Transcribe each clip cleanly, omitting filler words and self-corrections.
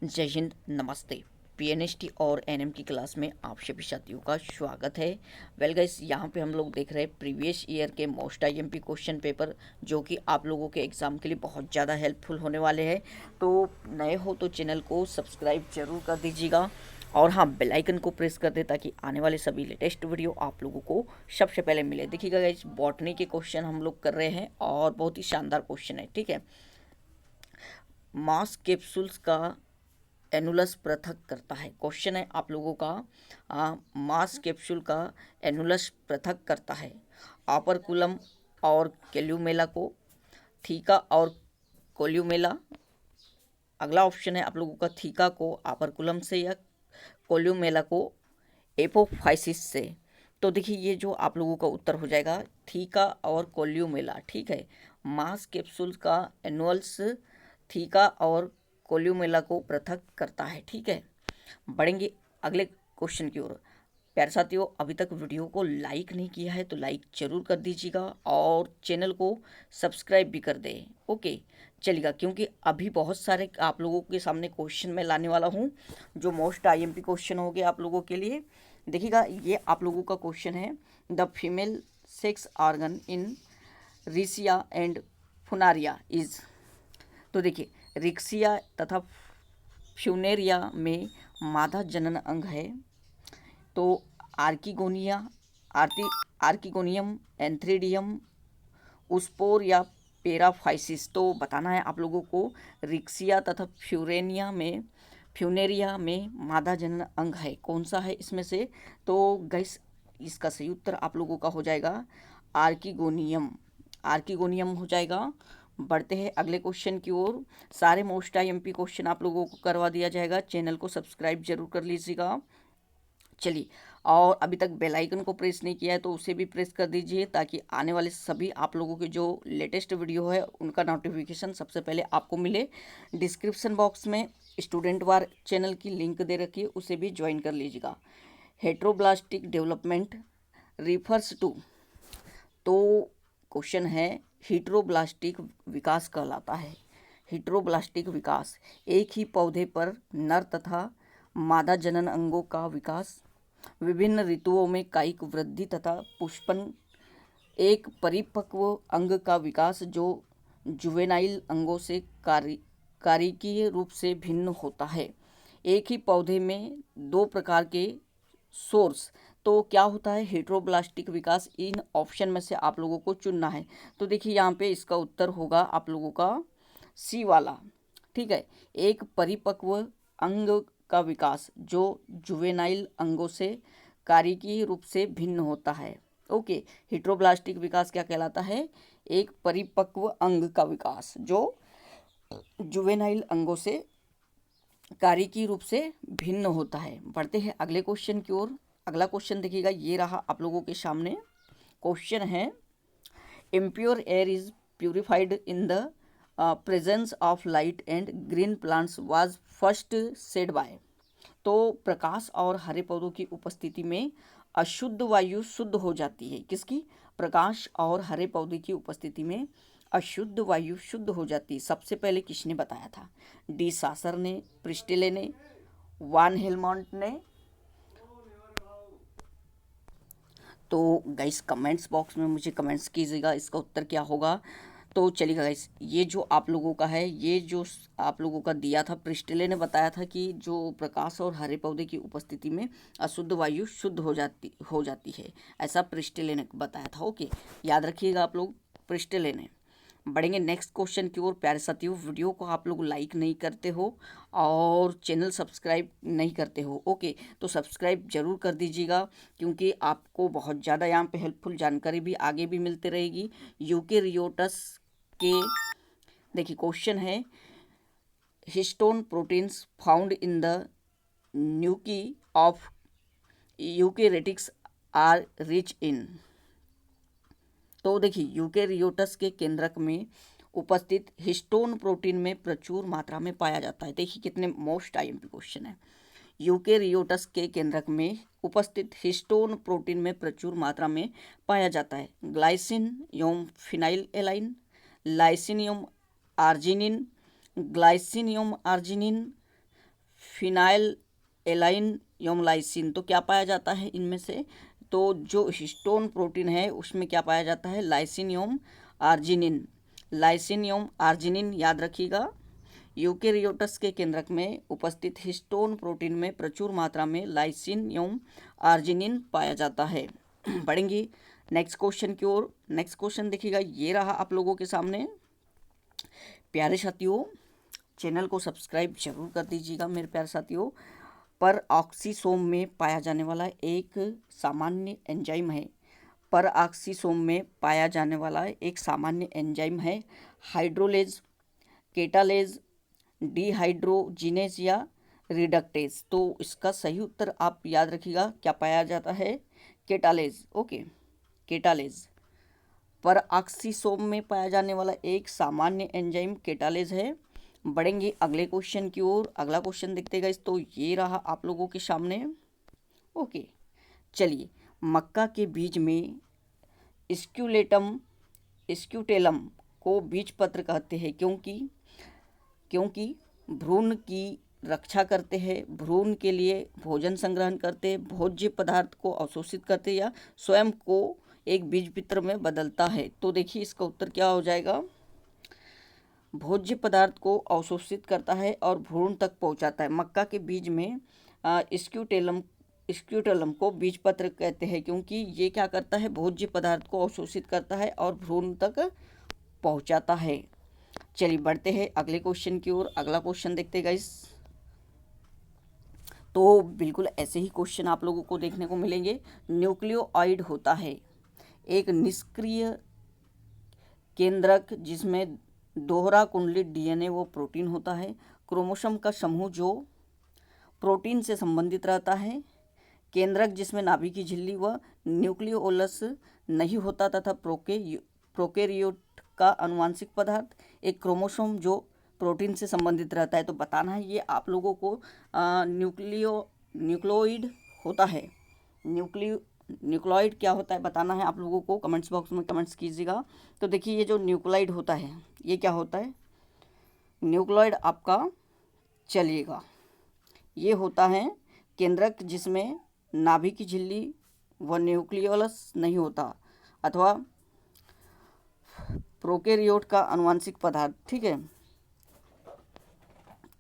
जय हिंद, नमस्ते। पीएनएसटी और एनएम की क्लास में आप सभी साथियों का स्वागत है। वेल गाइस, यहाँ पे हम लोग देख रहे हैं प्रीवियस ईयर के मोस्ट आईएमपी क्वेश्चन पेपर, जो कि आप लोगों के एग्ज़ाम के लिए बहुत ज़्यादा हेल्पफुल होने वाले हैं। तो नए हो तो चैनल को सब्सक्राइब जरूर कर दीजिएगा और हाँ, बेल आइकन को प्रेस कर दे ताकि आने वाले सभी लेटेस्ट वीडियो आप लोगों को सबसे पहले मिले। देखिएगा गाइस, बॉटनी के क्वेश्चन हम लोग कर रहे हैं और बहुत ही शानदार क्वेश्चन है। ठीक है, मास कैप्सूल्स का एनुलस पृथक करता है। क्वेश्चन है आप लोगों का, मास कैप्सूल का एनुलस पृथक करता है ऑपरकुलम और कैल्यूमेला को, थीका और कोल्यूमेला। अगला ऑप्शन है आप लोगों का, थीका को ऑपरकुलम से या कोल्यूमेला को एपोफाइसिस से। तो देखिए, ये जो आप लोगों का उत्तर हो जाएगा थीका और कोल्यूमेला। ठीक है, मास कैप्सूल का एनुअल्स थीका और कोल्यूमेला को पृथक करता है। ठीक है, बढ़ेंगे अगले क्वेश्चन की ओर। प्यारे साथियों, अभी तक वीडियो को लाइक नहीं किया है तो लाइक जरूर कर दीजिएगा और चैनल को सब्सक्राइब भी कर दें। ओके, चलिएगा, क्योंकि अभी बहुत सारे आप लोगों के सामने क्वेश्चन मैं लाने वाला हूँ जो मोस्ट आईएमपी क्वेश्चन हो गए आप लोगों के लिए। देखिएगा, ये आप लोगों का क्वेश्चन है, the female sex organ in Riccia and Funaria is. तो देखिए, रिक्सिया तथा फ्यूनेरिया में मादा जनन अंग है। तो आर्किगोनिया, आर्किगोनियम, एंथ्रीडियम, उस्पोर या पेराफाइसिस। तो बताना है आप लोगों को, रिक्सिया तथा फ्यूनेरिया में मादा जनन अंग है, कौन सा है इसमें से। तो गैस, इसका सही उत्तर आप लोगों का हो जाएगा आर्किगोनियम। आर्किगोनियम हो जाएगा। बढ़ते हैं अगले क्वेश्चन की ओर। सारे मोस्ट आईएमपी क्वेश्चन आप लोगों को करवा दिया जाएगा, चैनल को सब्सक्राइब जरूर कर लीजिएगा। चलिए, और अभी तक बेल आइकन को प्रेस नहीं किया है तो उसे भी प्रेस कर दीजिए ताकि आने वाले सभी आप लोगों के जो लेटेस्ट वीडियो है उनका नोटिफिकेशन सबसे पहले आपको मिले। डिस्क्रिप्शन बॉक्स में स्टूडेंट वार चैनल की लिंक दे रखी है, उसे भी ज्वाइन कर लीजिएगा। हेट्रोब्लास्टिक डेवलपमेंट रिफर्स टू। तो क्वेश्चन है, हीट्रोब्लास्टिक विकास कहलाता है। हीट्रोब्लास्टिक विकास एक ही पौधे पर नर तथा मादा जनन अंगों का विकास, विभिन्न ऋतुओं में कायिक वृद्धि तथा पुष्पन, एक परिपक्व अंग का विकास जो जुवेनाइल अंगों से कारिकीय रूप से भिन्न होता है। एक ही पौधे में दो प्रकार के सोर्स। तो क्या होता है हेट्रोब्लास्टिक विकास, इन ऑप्शन में से आप लोगों को चुनना है। तो देखिए, यहाँ पे इसका उत्तर होगा आप लोगों का सी वाला। ठीक है, एक परिपक्व अंग का विकास जो जुवेनाइल अंगों से कारिकीय रूप से भिन्न होता है। ओके, हेट्रोब्लास्टिक विकास क्या कहलाता है, एक परिपक्व अंग का विकास जो जुवेनाइल अंगों से कारिकी रूप से भिन्न होता है। बढ़ते हैं अगले क्वेश्चन की ओर। अगला क्वेश्चन देखिएगा, ये रहा आप लोगों के सामने। क्वेश्चन है, impure air is purified in the presence of light and green plants was first said bye. तो प्रकाश और हरे पौधों की उपस्थिति में अशुद्ध वायु शुद्ध हो जाती है। किसकी? प्रकाश और हरे पौधे की उपस्थिति में अशुद्ध वायु शुद्ध हो जाती है। सबसे पहले किसने बताया था? डी सासर ने, प्रिस्टिले ने, वान हेलमोंट ने। तो गाइस, कमेंट्स बॉक्स में मुझे कमेंट्स कीजिएगा इसका उत्तर क्या होगा। तो चलिएगा गाइस, ये जो आप लोगों का है, ये जो आप लोगों का दिया था, प्रिस्टिले ने बताया था कि जो प्रकाश और हरे पौधे की उपस्थिति में अशुद्ध वायु शुद्ध हो जाती है, ऐसा प्रिस्टिले ने बताया था। ओके, याद रखिएगा आप लोग, प्रिस्टिले ने। बढ़ेंगे नेक्स्ट क्वेश्चन की ओर। प्यारे साथियों, वीडियो को आप लोग लाइक नहीं करते हो और चैनल सब्सक्राइब नहीं करते हो। ओके, तो सब्सक्राइब जरूर कर दीजिएगा क्योंकि आपको बहुत ज़्यादा यहाँ पे हेल्पफुल जानकारी भी आगे भी मिलती रहेगी। यूकेरियोट्स के, देखिए क्वेश्चन है, histone proteins found in the nuclei of eukaryotes are rich in. तो देखिए, यूकेरियोट्स के केंद्रक में उपस्थित हिस्टोन प्रोटीन में प्रचुर मात्रा में पाया जाता है। देखिए कितने मोस्ट आईएमपी क्वेश्चन है। यूकेरियोट्स के केंद्रक में उपस्थित हिस्टोन प्रोटीन में प्रचुर मात्रा में पाया जाता है ग्लाइसिन एवं फिनाइल एलाइन, लाइसिन एवं आर्जिनिन, ग्लाइसिन एवं आर्जिनिन, फिनाइल एलाइन योमलाइसिन। तो क्या पाया जाता है इनमें से? तो जो हिस्टोन प्रोटीन है उसमें क्या पाया जाता है? लाइसिन एवं आर्जिनिन। लाइसिन एवं आर्जिनिन याद रखिएगा। यूकेरियोटस के केंद्रक में उपस्थित हिस्टोन प्रोटीन में प्रचुर मात्रा में लाइसिन एवं आर्जिनिन पाया जाता है। बढ़ेंगे नेक्स्ट क्वेश्चन की ओर। नेक्स्ट क्वेश्चन देखिएगा, ये रहा आप लोगों के सामने। प्यारे साथियों, चैनल को सब्सक्राइब जरूर कर दीजिएगा मेरे प्यारे साथियों। पर ऑक्सीसोम में पाया जाने वाला एक सामान्य एंजाइम है। पर ऑक्सीसोम में पाया जाने वाला एक सामान्य एंजाइम है हाइड्रोलेज, केटालेज, डिहाइड्रोजिनेज या रिडक्टेज। तो इसका सही उत्तर आप याद रखिएगा, क्या पाया जाता है? केटालेज। ओके, केटालेज। पर ऑक्सीसोम में पाया जाने वाला एक सामान्य एंजाइम केटालेज है। बढ़ेंगे अगले क्वेश्चन की ओर। अगला क्वेश्चन देखते गाइस, तो ये रहा आप लोगों के सामने। ओके, चलिए। मक्का के बीज में स्क्यूटेलम को बीज पत्र कहते हैं क्योंकि भ्रूण की रक्षा करते हैं, भ्रूण के लिए भोजन संग्रहण करते हैं, भोज्य पदार्थ को अवशोषित करते हैं या स्वयं को एक बीज पत्र में बदलता है। तो देखिए इसका उत्तर क्या हो जाएगा? भोज्य पदार्थ को अवशोषित करता है और भ्रूण तक पहुंचाता है। मक्का के बीज में स्क्यूटेलम को बीज पत्र कहते हैं क्योंकि ये क्या करता है? भोज्य पदार्थ को अवशोषित करता है और भ्रूण तक पहुंचाता है। चलिए बढ़ते हैं अगले क्वेश्चन की ओर। अगला क्वेश्चन देखते हैं गाइस। तो बिल्कुल ऐसे ही क्वेश्चन आप लोगों को देखने को मिलेंगे। न्यूक्लियोइड होता है एक निष्क्रिय केंद्रक जिसमें दोहरा कुंडलित डीएनए वो प्रोटीन होता है। क्रोमोसोम का समूह जो प्रोटीन से संबंधित रहता है। केंद्रक जिसमें नाभिक की झिल्ली व न्यूक्लियोलस नहीं होता तथा प्रोकैरियोट का आनुवंशिक पदार्थ। एक क्रोमोसोम जो प्रोटीन से संबंधित रहता है। तो बताना है ये आप लोगों को न्यूक्लियोइड होता है। न्यूक्लियोइड क्या होता है बताना है आप लोगों को, कमेंट्स बॉक्स में कमेंट्स कीजिएगा। तो देखिए ये जो न्यूक्लियोइड होता है ये क्या होता है? न्यूक्लियोइड आपका, चलिएगा, ये होता है केंद्रक जिसमें नाभिक की झिल्ली व न्यूक्लियोलस नहीं होता अथवा प्रोकैरियोट का आनुवंशिक पदार्थ। ठीक है,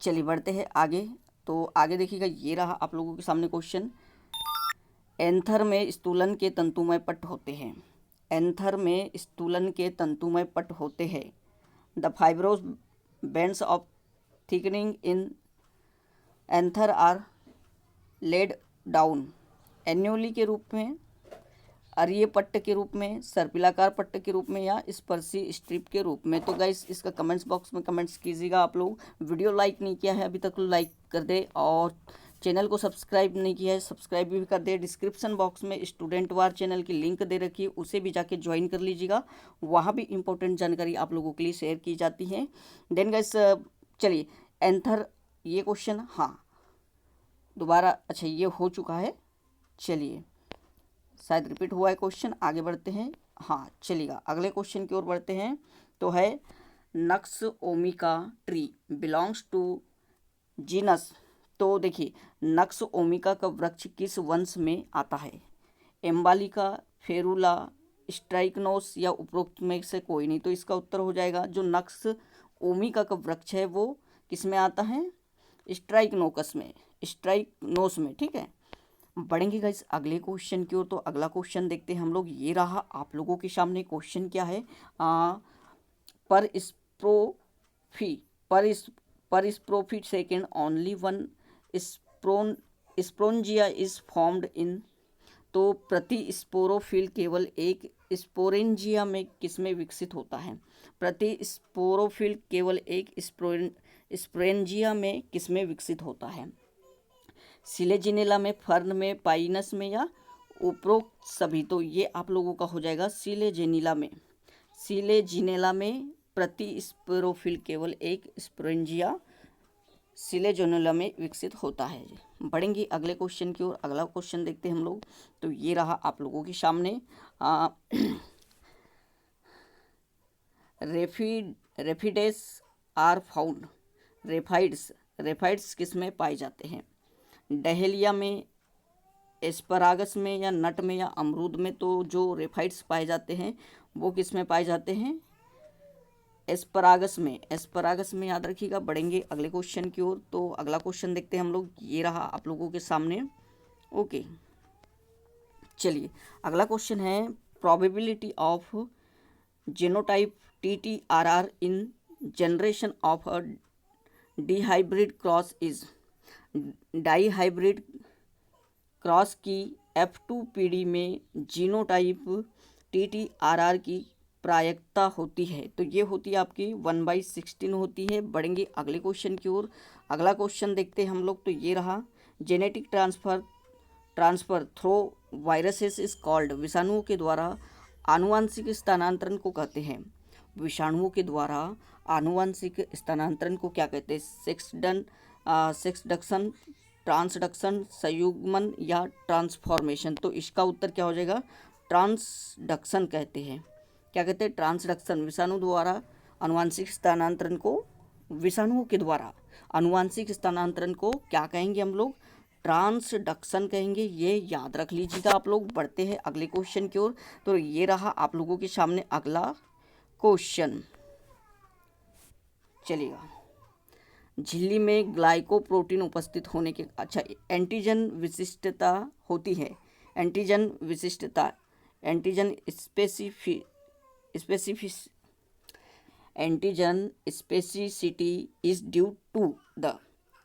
चलिए बढ़ते हैं आगे। तो आगे देखिएगा, ये रहा आप लोगों के सामने क्वेश्चन। एंथर में स्थूलन के तंतुमय पट्ट होते हैं। एंथर में स्थूलन के तंतुमय पट्ट होते हैं। The fibrous bands of thickening in anther are laid down annually के रूप में, अरीय पट्ट के रूप में, सर्पिलाकार पट्ट के रूप में या स्पर्शी स्ट्रिप के रूप में। तो गाइस इसका कमेंट्स बॉक्स में कमेंट्स कीजिएगा। आप लोग वीडियो लाइक नहीं किया है अभी तक तो लाइक कर दे और चैनल को सब्सक्राइब नहीं किया है सब्सक्राइब भी कर दे। डिस्क्रिप्शन बॉक्स में स्टूडेंट वार चैनल की लिंक दे रखी है, उसे भी जाके ज्वाइन कर लीजिएगा। वहाँ भी इंपॉर्टेंट जानकारी आप लोगों के लिए शेयर की जाती है। देन गाइस चलिए, एंथर ये क्वेश्चन, हाँ दोबारा, अच्छा ये हो चुका है, चलिए शायद रिपीट हुआ है क्वेश्चन। आगे बढ़ते हैं। हाँ चलिएगा अगले क्वेश्चन की ओर बढ़ते हैं। तो है नक्स ओमिका ट्री बिलोंग्स टू जीनस। तो देखिए नक्स ओमिका का वृक्ष किस वंश में आता है? एम्बालिका, फेरुला, स्ट्राइकनोस या उपरोक्त में से कोई नहीं। तो इसका उत्तर हो जाएगा जो नक्स ओमिका का वृक्ष है वो किस में आता है? स्ट्राइकनोस में। ठीक है, बढ़ेंगे गाइस अगले क्वेश्चन की ओर। तो अगला क्वेश्चन देखते हैं हम लोग। ये रहा आप लोगों के सामने क्वेश्चन। क्या है? Per sporophyll second only one sporangia is formed in. तो प्रति स्पोरोफिल केवल एक स्पोरेंजिया में किसमें विकसित होता है? प्रति स्पोरोफिल केवल एक स्पोरेंजिया में किसमें विकसित होता है? सिलेजिनेला में, फर्न में, पाइनस में या उपरोक्त सभी। तो ये आप लोगों का हो जाएगा सिलेजिनेला में प्रति स्पोरोफिल केवल एक स्पोरेंजिया सिलेजिनेला में विकसित होता है। बढ़ेंगे अगले क्वेश्चन की ओर। अगला क्वेश्चन देखते हैं हम लोग। तो ये रहा आप लोगों के सामने। रेफिडेस आर फाउंड, रेफाइड्स रेफाइड्स किस में पाए जाते हैं? डहेलिया में, एस्परागस में, या नट में, या अमरूद में? तो जो रेफाइड्स पाए जाते हैं वो किस में पाए जाते हैं? एस्परागस में। एस्परागस में याद रखिएगा। बढ़ेंगे अगले क्वेश्चन की ओर। तो अगला क्वेश्चन देखते हैं हम लोग, ये रहा आप लोगों के सामने। ओके, चलिए अगला क्वेश्चन है, probability of genotype TTRR in generation of a dihybrid cross is. Dihybrid cross की F2 पीढ़ी में जीनोटाइप TTRR की प्रायिकता होती है। तो ये होती है आपकी 1/16 होती है। बढ़ेंगे अगले क्वेश्चन की ओर। अगला क्वेश्चन देखते हैं हम लोग। तो ये रहा, genetic transfer through viruses is called. विषाणुओं के द्वारा आनुवांशिक स्थानांतरण को कहते हैं। विषाणुओं के द्वारा आनुवांशिक स्थानांतरण को क्या कहते हैं? सेक्सडक्शन, ट्रांसडक्शन, संयुग्मन या ट्रांसफॉर्मेशन? तो इसका उत्तर क्या हो जाएगा? ट्रांसडक्शन कहते हैं। क्या कहते हैं? ट्रांसडक्शन। विषाणु द्वारा आनुवांशिक स्थानांतरण को, विषाणुओं के द्वारा आनुवांशिक स्थानांतरण को क्या कहेंगे हम लोग? ट्रांसडक्शन कहेंगे। ये याद रख लीजिएगा आप लोग। बढ़ते हैं अगले क्वेश्चन की ओर। तो ये रहा आप लोगों के सामने अगला क्वेश्चन। चलिएगा, झिल्ली में ग्लाइकोप्रोटीन उपस्थित होने के, अच्छा, एंटीजन विशिष्टता होती है। एंटीजन विशिष्टता, antigen antigen specificity is due to the.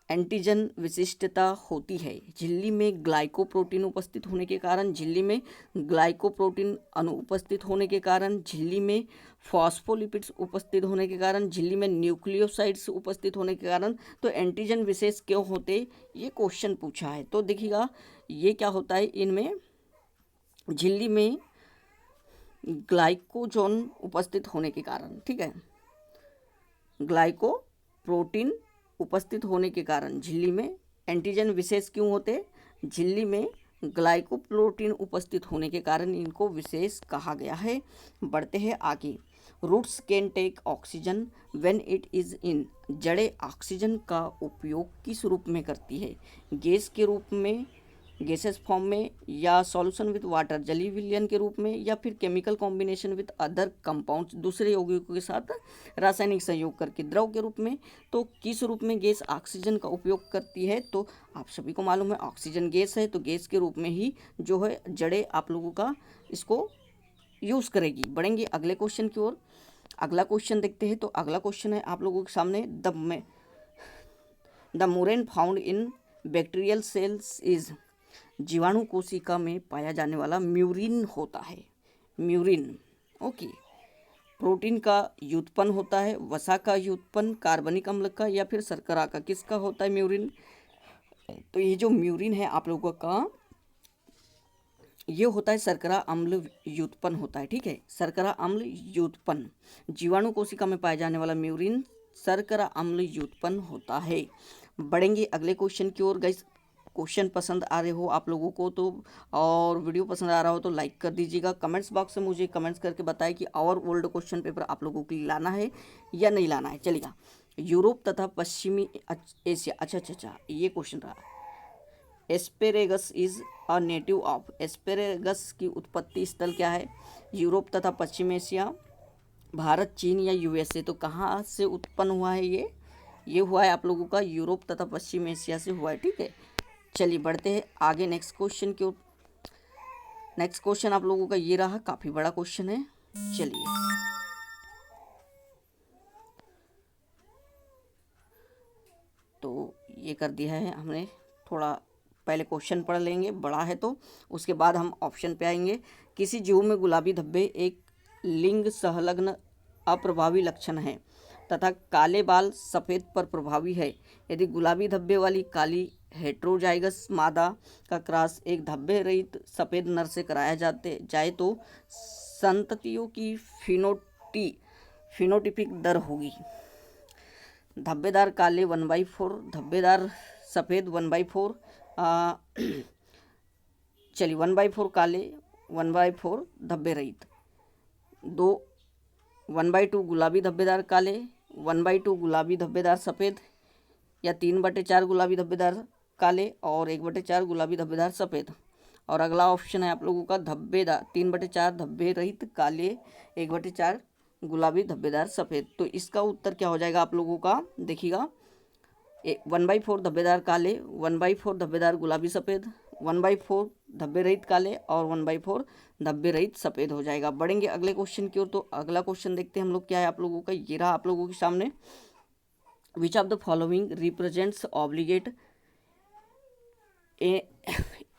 Antigen विशिष्टता होती है झिल्ली में ग्लाइकोप्रोटीन उपस्थित होने के कारण। झिल्ली में ग्लाइकोप्रोटीन अनुपस्थित होने के कारण, झिल्ली में फॉस्फोलिपिड्स उपस्थित होने के कारण, झिल्ली में न्यूक्लियोसाइड्स उपस्थित होने के कारण। तो एंटीजन विशेष क्यों होते, ये क्वेश्चन पूछा है। तो देखिएगा, ये क्या होता है, इनमें झिल्ली में ग्लाइकोजोन उपस्थित होने के कारण, ठीक है, ग्लाइकोप्रोटीन उपस्थित होने के कारण झिल्ली में एंटीजन विशेष क्यों होते? झिल्ली में ग्लाइकोप्रोटीन उपस्थित होने के कारण इनको विशेष कहा गया है। बढ़ते हैं आगे। Roots can take oxygen when it is in. जड़ें ऑक्सीजन का उपयोग किस रूप में करती है? गैस के रूप में, गैसेस फॉर्म में, या सॉल्यूशन विद वाटर, जलीय विलयन के रूप में, या फिर chemical combination with other compounds, दूसरे यौगिकों के साथ रासायनिक संयोग करके द्रव के रूप में। तो किस रूप में गैस ऑक्सीजन का उपयोग करती है? तो आप सभी को मालूम है ऑक्सीजन गैस है, तो गैस के रूप में ही जो है जड़ें आप लोगों का इसको यूज़ करेगी। बढ़ेंगे अगले क्वेश्चन की ओर। अगला क्वेश्चन देखते हैं। तो अगला क्वेश्चन है आप लोगों के सामने, the murein found in bacterial cells is. जीवाणु कोशिका में पाया जाने वाला म्यूरिन होता है। Murine, okay. प्रोटीन का व्युत्पन्न होता है, वसा का व्युत्पन्न, कार्बनिक अम्ल का, या फिर शर्करा का? किसका होता है म्यूरिन? तो ये जो म्यूरिन है आप लोगों का, ये होता है शर्करा अम्ल व्युत्पन्न होता है, ठीक है, शर्करा अम्ल व्युत्पन्न। जीवाणु कोशिका में पाया जाने वाला म्यूरिन शर्करा अम्ल व्युत्पन्न होता है। बढ़ेंगे अगले क्वेश्चन की ओर। गाइस, क्वेश्चन पसंद आ रहे हो आप लोगों को तो, और वीडियो पसंद आ रहा हो तो लाइक कर दीजिएगा। कमेंट्स बॉक्स में मुझे कमेंट्स करके बताएं कि और ओल्ड क्वेश्चन पेपर आप लोगों को लाना है या नहीं लाना है। चलिएगा, यूरोप तथा पश्चिमी एशिया, अच्छा, ये क्वेश्चन रहा। Asparagus is a native of. Asparagus की उत्पत्ति स्थल क्या है? यूरोप तथा पश्चिम एशिया, भारत, चीन, या USA? तो कहाँ से उत्पन्न हुआ है ये हुआ है आप लोगों का यूरोप तथा पश्चिम एशिया से हुआ है, ठीक है। चलिए बढ़ते हैं आगे नेक्स्ट क्वेश्चन की ओर। नेक्स्ट क्वेश्चन आप लोगों का ये रहा, काफ़ी बड़ा क्वेश्चन है। चलिए, तो ये कर दिया है हमने। थोड़ा पहले क्वेश्चन पढ़ लेंगे, बड़ा है तो, उसके बाद हम ऑप्शन पे आएंगे। किसी जीव में गुलाबी धब्बे एक लिंग संलग्न अप्रभावी लक्षण है तथा काले बाल सफ़ेद पर प्रभावी है। यदि गुलाबी धब्बे वाली काली हेट्रोजाइगस मादा का क्रॉस एक धब्बे रहित सफ़ेद नर से कराया जाए तो संततियों की फिनोटिपिक दर होगी। धब्बेदार काले 1/4, धब्बेदार सफ़ेद 1/4, चलिए 1/4 काले, 1/4 धब्बे रहित, 1/2 गुलाबी धब्बेदार काले, 1/2 गुलाबी धब्बेदार सफ़ेद, या 3/4 गुलाबी धब्बेदार काले और 1/4 गुलाबी धब्बेदार सफ़ेद। और अगला ऑप्शन है आप लोगों का धब्बेदार 3/4 धब्बे रहित काले, 1/4 गुलाबी धब्बेदार सफ़ेद। तो इसका उत्तर क्या हो जाएगा आप लोगों का, देखिएगा 1/4 धब्बेदार काले, 1/4 धब्बेदार गुलाबी सफ़ेद, 1/4 धब्बे रहित काले और 1/4 धब्बे रहित सफ़ेद हो जाएगा। बढ़ेंगे अगले क्वेश्चन की ओर। तो अगला क्वेश्चन देखते हैं हम लोग क्या है आप लोगों का, ये रहा आप लोगों के सामने। Which of the following represents obligate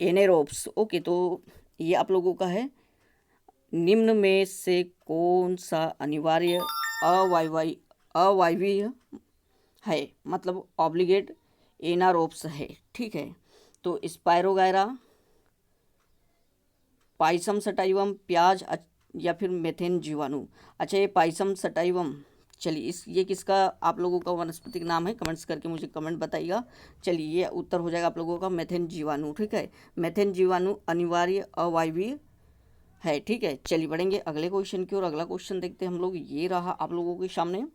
anaerobes. Okay, तो ये आप लोगों का है, निम्न में से कौन सा अनिवार्य अवायवीय है, मतलब ऑब्लिगेट एनारोब्स है, ठीक है। तो स्पायरोगायरा, पाइसम सटाइवम, प्याज या फिर मेथेन जीवाणु। अच्छा, ये पाइसम सटाइवम, चलिए ये किसका आप लोगों का वनस्पतिक नाम है, कमेंट्स करके मुझे कमेंट बताइएगा। चलिए ये उत्तर हो जाएगा आप लोगों का मेथेन जीवाणु, ठीक है। मेथेन जीवाणु अनिवार्य अवायवीय है, ठीक है। चलिए बढ़ेंगे अगले क्वेश्चन की ओर। अगला क्वेश्चन देखते हैं हम लोग, ये रहा आप लोगों के सामने।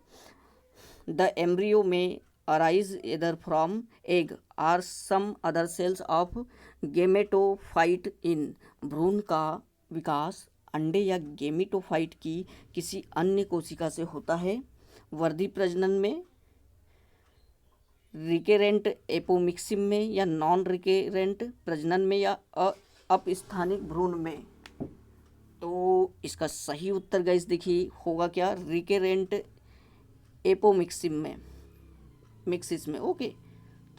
The embryo may arise either from egg or some other cells of gametophyte in. भ्रूण का विकास अंडे या गेमेटोफाइट की किसी अन्य कोशिका से होता है। वर्धी प्रजनन में, रिकेरेंट एपोमिक्सिम में, या नॉन रिकेरेंट प्रजनन में, या अपस्थानिक भ्रूण में। तो इसका सही उत्तर गाइस देखिए होगा क्या, रिकेरेंट एपोमिक्सिम में, मिक्सिस में। ओके,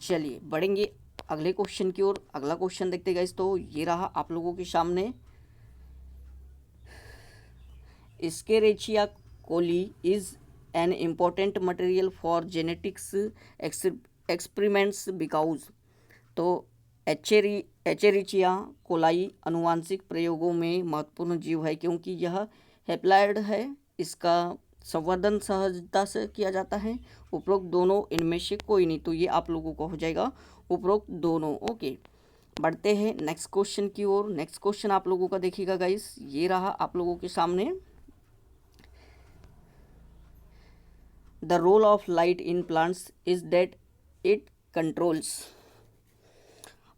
चलिए बढ़ेंगे अगले क्वेश्चन की ओर। अगला क्वेश्चन देखते गाइस, तो ये रहा आप लोगों के सामने। Escherichia coli is an important material for genetics experiments because. तो एचेरिचिया कोलाई अनुवांशिक प्रयोगों में महत्वपूर्ण जीव है क्योंकि यह हैप्लॉइड है। इसका संवर्धन सहजता से किया जाता है। उपरोक्त दोनों इनमें से कोई नहीं। तो ये आप लोगों को हो जाएगा उपरोक्त दोनों। ओके, बढ़ते हैं नेक्स्ट क्वेश्चन की ओर। नेक्स्ट क्वेश्चन आप लोगों का देखिएगा गाइस, ये रहा आप लोगों के सामने। The role of light in plants is that it controls.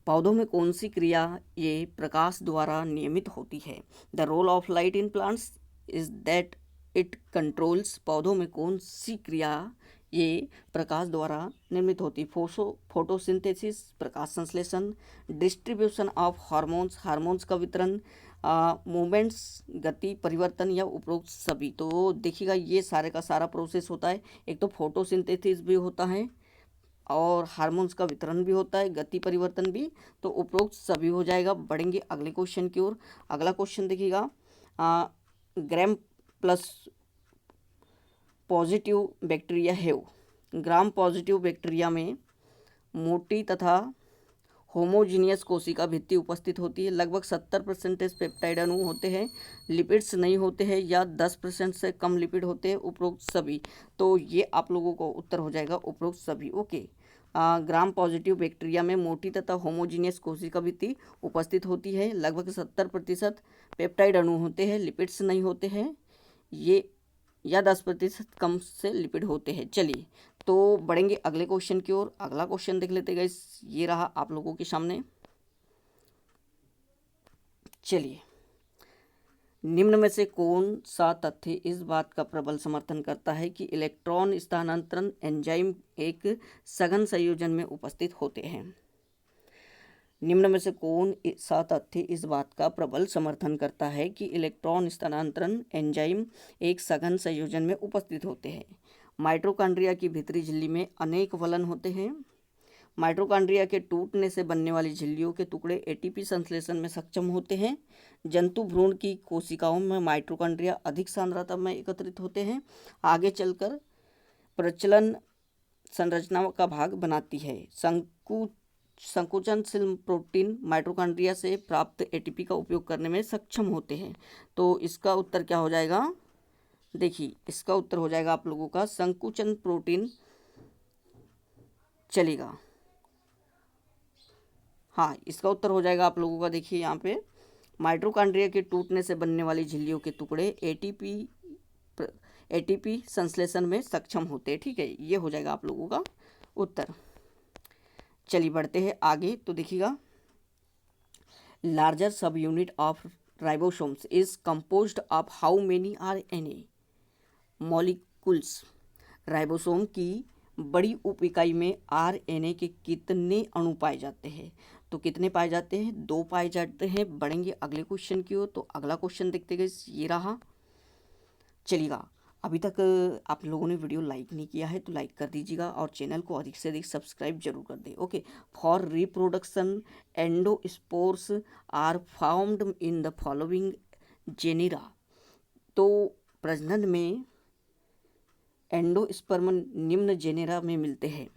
पौधों में कौन सी क्रिया ये प्रकाश द्वारा नियमित होती है। The role of light in plants is that it controls. पौधों में कौन सी क्रिया ये प्रकाश द्वारा निर्मित होती है। फोटोसिंथेसिस, प्रकाश संश्लेषण, डिस्ट्रीब्यूशन ऑफ हार्मोन्स, हार्मोन्स का वितरण, मूवमेंट्स, गति परिवर्तन, या उपरोक्त सभी। तो देखिएगा ये सारे का सारा प्रोसेस होता है। एक तो फोटोसिंथेसिस भी होता है और हार्मोन्स का वितरण भी होता है, गति परिवर्तन भी। तो उपरोक्त सभी हो जाएगा। बढ़ेंगे अगले क्वेश्चन की ओर। अगला क्वेश्चन देखिएगा, gram plus positive bacteria have. Gram positive bacteria में मोटी तथा होमोजीनियस कोशिका भित्ति उपस्थित होती है। लगभग 70% पेप्टाइड अणु होते हैं, लिपिड्स नहीं होते हैं, या 10% से कम लिपिड होते हैं। उपरोक्त सभी। तो ये आप लोगों को उत्तर हो जाएगा उपरोक्त सभी। ओके, ग्राम पॉजिटिव बैक्टीरिया में मोटी तथा होमोजीनियस कोशिका भित्ति उपस्थित होती है। लगभग 70% पेप्टाइड अणु होते हैं, लिपिड्स नहीं होते हैं, ये या 10% कम से लिपिड होते हैं। चलिए तो बढ़ेंगे अगले क्वेश्चन की ओर। अगला क्वेश्चन देख लेते गाइस, ये रहा आप लोगों के सामने। चलिए, निम्न में से कौन सा तथ्य इस बात का प्रबल समर्थन करता है कि इलेक्ट्रॉन स्थानांतरण एंजाइम एक सघन संयोजन में उपस्थित होते हैं। निम्न में से कौन सा तथ्य इस बात का प्रबल समर्थन करता है कि इलेक्ट्रॉन स्थानांतरण एंजाइम एक सघन संयोजन में उपस्थित होते हैं। माइटोकॉन्ड्रिया की भीतरी झिल्ली में अनेक वलन होते हैं। माइटोकॉन्ड्रिया के टूटने से बनने वाली झिल्लियों के टुकड़े एटीपी संश्लेषण में सक्षम होते हैं। जंतु भ्रूण की कोशिकाओं में माइटोकॉन्ड्रिया अधिक सांद्रता में एकत्रित होते हैं, आगे चलकर प्रचलन संरचना का भाग बनाती है। संकुचनशील प्रोटीन माइटोकॉन्ड्रिया से प्राप्त एटीपी का उपयोग करने में सक्षम होते हैं। तो इसका उत्तर क्या हो जाएगा, देखिए इसका उत्तर हो जाएगा आप लोगों का संकुचन प्रोटीन। चलेगा, हाँ इसका उत्तर हो जाएगा आप लोगों का, देखिए यहाँ पे माइटोकॉन्ड्रिया के टूटने से बनने वाली झिल्लियों के टुकड़े एटीपी संश्लेषण में सक्षम होते हैं। ठीक है, ये हो जाएगा आप लोगों का उत्तर। चलिए बढ़ते हैं आगे। तो देखिएगा, लार्जर सब unit of ribosomes is composed of how many RNA molecules. Ribosome की बड़ी उप इकाई में आरएनए के कितने अणु पाए जाते हैं? तो कितने पाए जाते हैं? 2 पाए जाते हैं। बढ़ेंगे अगले क्वेश्चन की ओर। तो अगला क्वेश्चन देखते गए, ये रहा। चलिएगा, अभी तक आप लोगों ने वीडियो लाइक नहीं किया है तो लाइक कर दीजिएगा और चैनल को अधिक से अधिक सब्सक्राइब जरूर कर दें। Okay. For reproduction endospores are found in the following genera. तो प्रजनन में एंडोस्पर्म निम्न जेनेरा में मिलते हैं: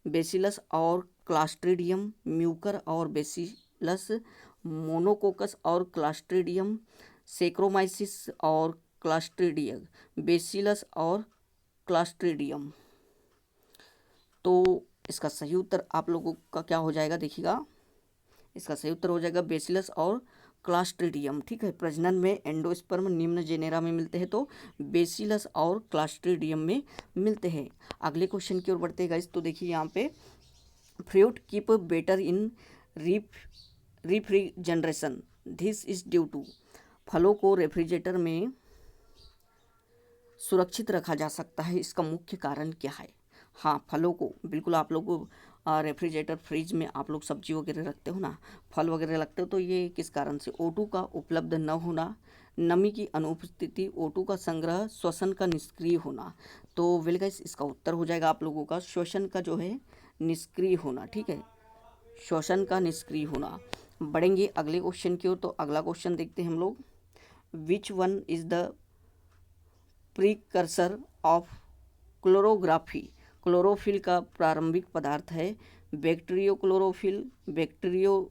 बेसिलस और क्लास्ट्रीडियम, म्यूकर और बेसिलस, मोनोकोकस और क्लास्ट्रीडियम, सेक्रोमाइसिस और क्लास्ट्रीडियम, बेसिलस और क्लास्ट्रीडियम। तो इसका सही उत्तर आप लोगों का क्या हो जाएगा? देखिएगा, इसका सही उत्तर हो जाएगा बेसिलस और क्लास्ट्रीडियम। ठीक है, प्रजनन में एंडोस्पर्म निम्न जेनेरा में मिलते हैं तो बेसिलस और क्लास्ट्रीडियम में मिलते हैं। अगले क्वेश्चन की ओर बढ़ते हैं गाइस। तो देखिए यहाँ पे, fruit keep better in refrigeration, this is due to. फलों को रेफ्रिजरेटर में सुरक्षित रखा जा सकता है, इसका मुख्य कारण क्या है? हाँ, फलों को बिल्कुल, आप लोग को रेफ्रिजरेटर फ्रिज में आप लोग सब्जी वगैरह रखते हो ना, फल वगैरह रखते हो, तो ये किस कारण से? O2 का उपलब्ध न होना, नमी की अनुपस्थिति, O2 का संग्रह, श्वसन का निष्क्रिय होना। तो वेल गाइस, इसका उत्तर हो जाएगा आप लोगों का श्वसन का जो है निष्क्रिय होना। ठीक है, श्वसन का निष्क्रिय होना। बढ़ेंगे अगले क्वेश्चन की ओर। तो अगला क्वेश्चन देखते हैं हम लोग। Which one is the precursor of क्लोरोग्राफी। क्लोरोफिल का प्रारंभिक पदार्थ है बैक्टीरियो क्लोरोफिल, बैक्टीरियो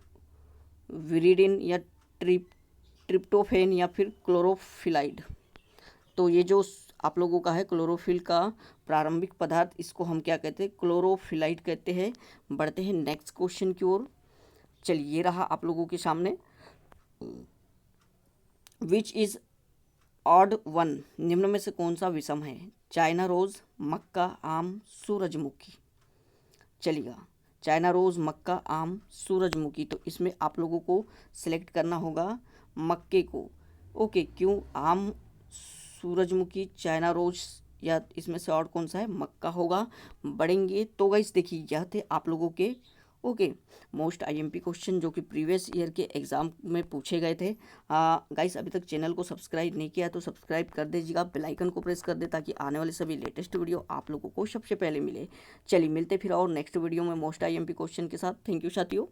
विरिडिन या ट्रिप्टोफेन या फिर क्लोरोफिलाइड। तो ये जो आप लोगों का है क्लोरोफिल का प्रारंभिक पदार्थ, इसको हम क्या कहते हैं? क्लोरोफिलाइड कहते हैं। बढ़ते हैं नेक्स्ट क्वेश्चन की ओर। चलिए, ये रहा आप लोगों के सामने। विच इज ऑड वन, निम्न में से कौन सा विषम है? चाइना रोज, मक्का, आम, सूरजमुखी। चलिएगा, चाइना रोज, मक्का, आम, सूरजमुखी। तो इसमें आप लोगों को सिलेक्ट करना होगा मक्के को। ओके, क्यों? आम, सूरजमुखी, चाइना रोज, या इसमें से और कौन सा है? मक्का होगा। बढ़ेंगे तो गाइस देखिए, यह थे आप लोगों के मोस्ट आईएमपी क्वेश्चन जो कि प्रीवियस ईयर के एग्जाम में पूछे गए थे। गाइस, अभी तक चैनल को सब्सक्राइब नहीं किया तो सब्सक्राइब कर दीजिएगा, बेल आइकन को प्रेस कर दे ताकि आने वाले सभी लेटेस्ट वीडियो आप लोगों को सबसे पहले मिले। चलिए, मिलते फिर और नेक्स्ट वीडियो में मोस्ट आईएमपी क्वेश्चन के साथ। थैंक यू साथियों।